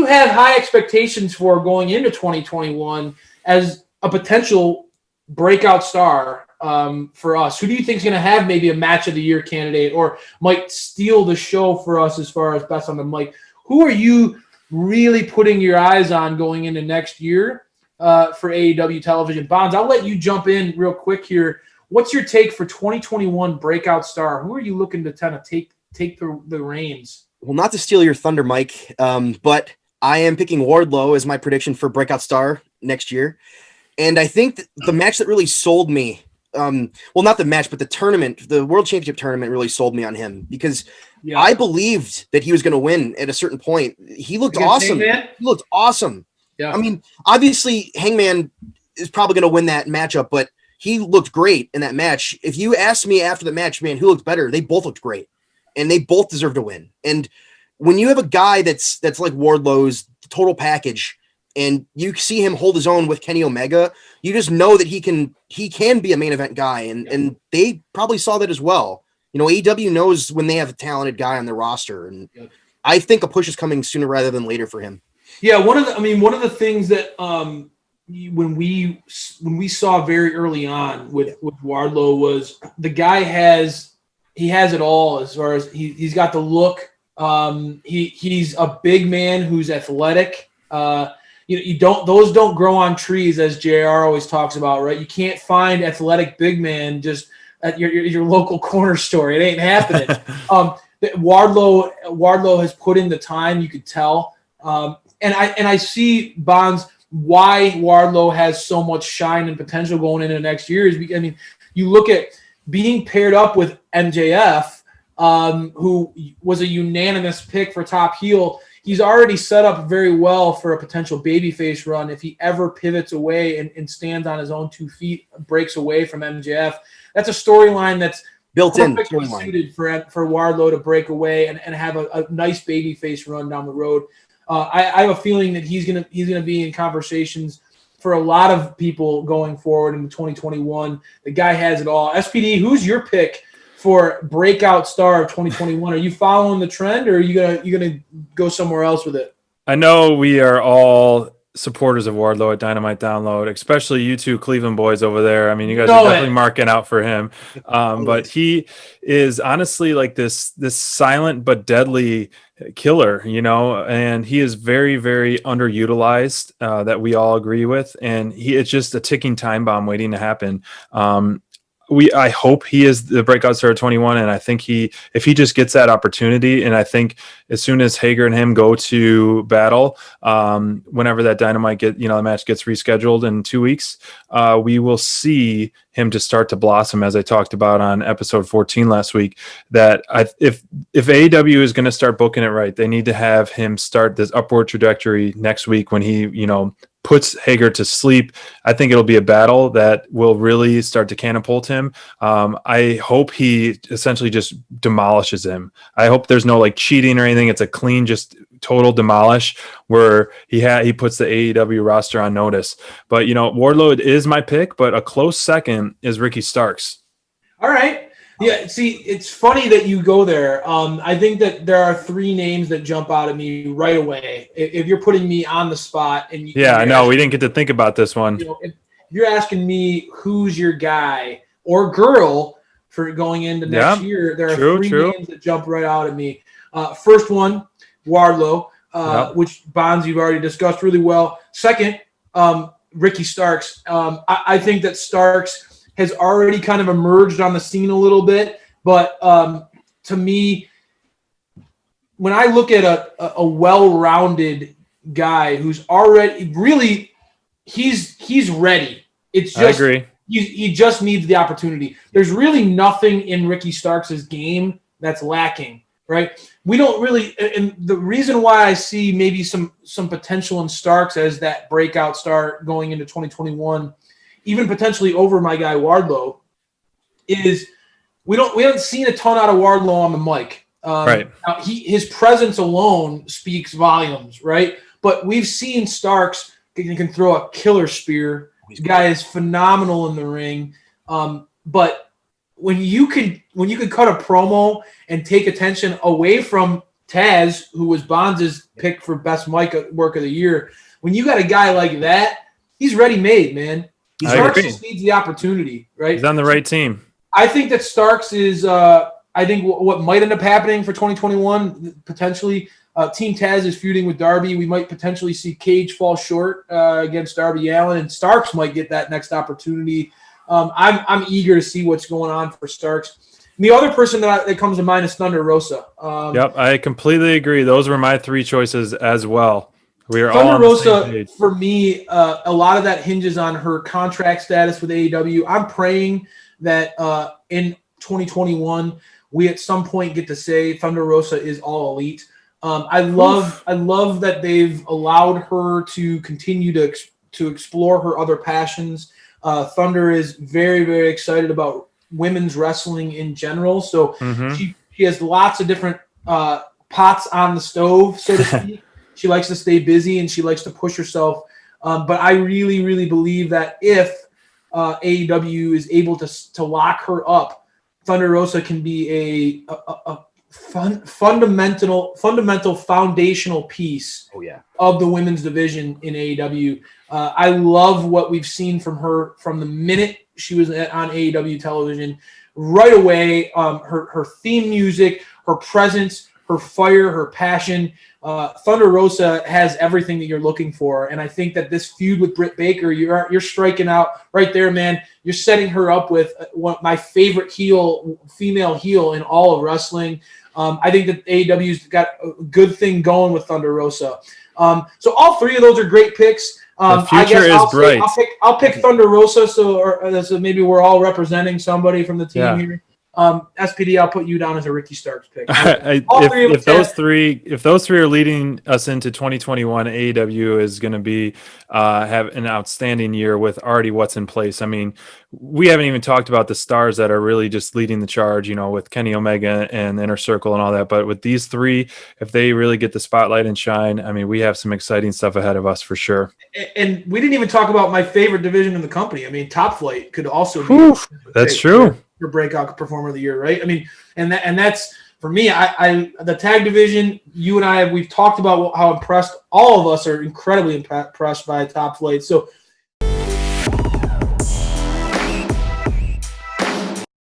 have high expectations for going into 2021 as a potential breakout star for us? Who do you think is going to have maybe a match of the year candidate or might steal the show for us as far as best on the mic? Who are you really putting your eyes on going into next year for AEW television? Bonds, I'll let you jump in real quick here. What's your take for 2021 breakout star? Who are you looking to kind of take the reins? Well, not to steal your thunder, Mike, but I am picking Wardlow as my prediction for breakout star next year. And I think the match that really sold me, well, not the match, but the tournament, the World Championship tournament really sold me on him because I believed that he was going to win at a certain point. He looked awesome. Hangman? He looked awesome. Yeah. I mean, obviously, Hangman is probably going to win that matchup, but he looked great in that match. If you asked me after the match, man, who looked better? They both looked great, and they both deserve to win. And when you have a guy that's like Wardlow's total package, and you see him hold his own with Kenny Omega, you just know that he can be a main event guy, and they probably saw that as well. You know, AEW knows when they have a talented guy on their roster, and I think a push is coming sooner rather than later for him. Yeah, one of the things that when we saw very early on with Wardlow was the guy has it all as far as he's got the look. He's a big man who's athletic. Those don't grow on trees, as JR always talks about, right? You can't find athletic big man just at your local corner store. It ain't happening. Wardlow has put in the time. You could tell. And I see, Bonds, why Wardlow has so much shine and potential going into next year is because, I mean, you look at being paired up with MJF, who was a unanimous pick for top heel. He's already set up very well for a potential babyface run if he ever pivots away and stands on his own 2 feet, breaks away from MJF. That's a storyline that's built-in suited for Wardlow to break away and have a nice babyface run down the road. I have a feeling that he's gonna be in conversations for a lot of people going forward in 2021. The guy has it all. SPD, who's your pick for breakout star of 2021? Are you following the trend, or are you gonna go somewhere else with it? I know we are all supporters of Wardlow at Dynamite Download, especially you two Cleveland boys over there. I mean, you guys are definitely marking out for him. But he is honestly like this silent but deadly killer, you know, and he is very, very underutilized, that we all agree with. And it's just a ticking time bomb waiting to happen. I hope he is the breakout star of 21, and I think if he just gets that opportunity, and I think as soon as Hager and him go to battle, whenever that Dynamite the match gets rescheduled in 2 weeks, we will see him to start to blossom, as I talked about on episode 14 last week. That if AEW is going to start booking it right, they need to have him start this upward trajectory next week when he, puts Hager to sleep. I think it'll be a battle that will really start to catapult him. I hope he essentially just demolishes him. I hope there's no like cheating or anything. It's a clean, just total demolish where he puts the AEW roster on notice. But, Wardlow is my pick, but a close second is Ricky Starks. All right. Yeah, see, it's funny that you go there. I think that there are 3 names that jump out at me right away. If you're putting me on the spot, and I know we didn't get to think about this one. If you're asking me who's your guy or girl for going into next year, there are 3 names that jump right out at me. First one, Wardlow, which Bonds you've already discussed really well. Second, Ricky Starks. I think that Starks has already kind of emerged on the scene a little bit. But to me, when I look at a well-rounded guy who's already really he's ready. It's just I agree. He just needs the opportunity. There's really nothing in Ricky Starks' game that's lacking, right? We don't really, and the reason why I see maybe some potential in Starks as that breakout star going into 2021, even potentially over my guy Wardlow, is we haven't seen a ton out of Wardlow on the mic. Right. Now his presence alone speaks volumes, right? But we've seen Starks can throw a killer spear. This guy is phenomenal in the ring. But when you could cut a promo and take attention away from Taz, who was Bonds' pick for best mic work of the year. When you got a guy like that, he's ready-made, man. Starks just needs the opportunity, right? He's on the right team. I think that Starks is I think what might end up happening for 2021, potentially, Team Taz is feuding with Darby. We might potentially see Cage fall short against Darby Allin, and Starks might get that next opportunity. I'm eager to see what's going on for Starks. And the other person that comes to mind is Thunder Rosa. Yep, I completely agree. Those were my three choices as well. We are Thunder all on Rosa, the same page. for me, a lot of that hinges on her contract status with AEW. I'm praying that in 2021, we at some point get to say Thunder Rosa is all elite. I love that they've allowed her to continue to explore her other passions. Thunder is very, very excited about women's wrestling in general. So she has lots of different pots on the stove, so to speak. She likes to stay busy and she likes to push herself. But I really, really believe that if AEW is able to lock her up, Thunder Rosa can be a fundamental foundational piece of the women's division in AEW. I love what we've seen from her from the minute she was on AEW television. Right away, her theme music, her presence, her fire, her passion. Thunder Rosa has everything that you're looking for, and I think that this feud with Britt Baker, you're striking out right there, man. You're setting her up with my favorite female heel in all of wrestling. I think that AEW's got a good thing going with Thunder Rosa. So all three of those are great picks. The future is bright. I'll pick Thunder Rosa, so maybe we're all representing somebody from the team here. SPD, I'll put you down as a Ricky Starks pick. If those three are leading us into 2021, AEW is going to be have an outstanding year with already what's in place. I mean, we haven't even talked about the stars that are really just leading the charge, with Kenny Omega and Inner Circle and all that. But with these three, if they really get the spotlight and shine, I mean, we have some exciting stuff ahead of us for sure. And we didn't even talk about my favorite division in the company. I mean, Top Flight could also be. That's true. Your breakout performer of the year, right? I mean, and that's for me. I the tag division. You and I, we've talked about how impressed. All of us are incredibly impressed by Top Flight. So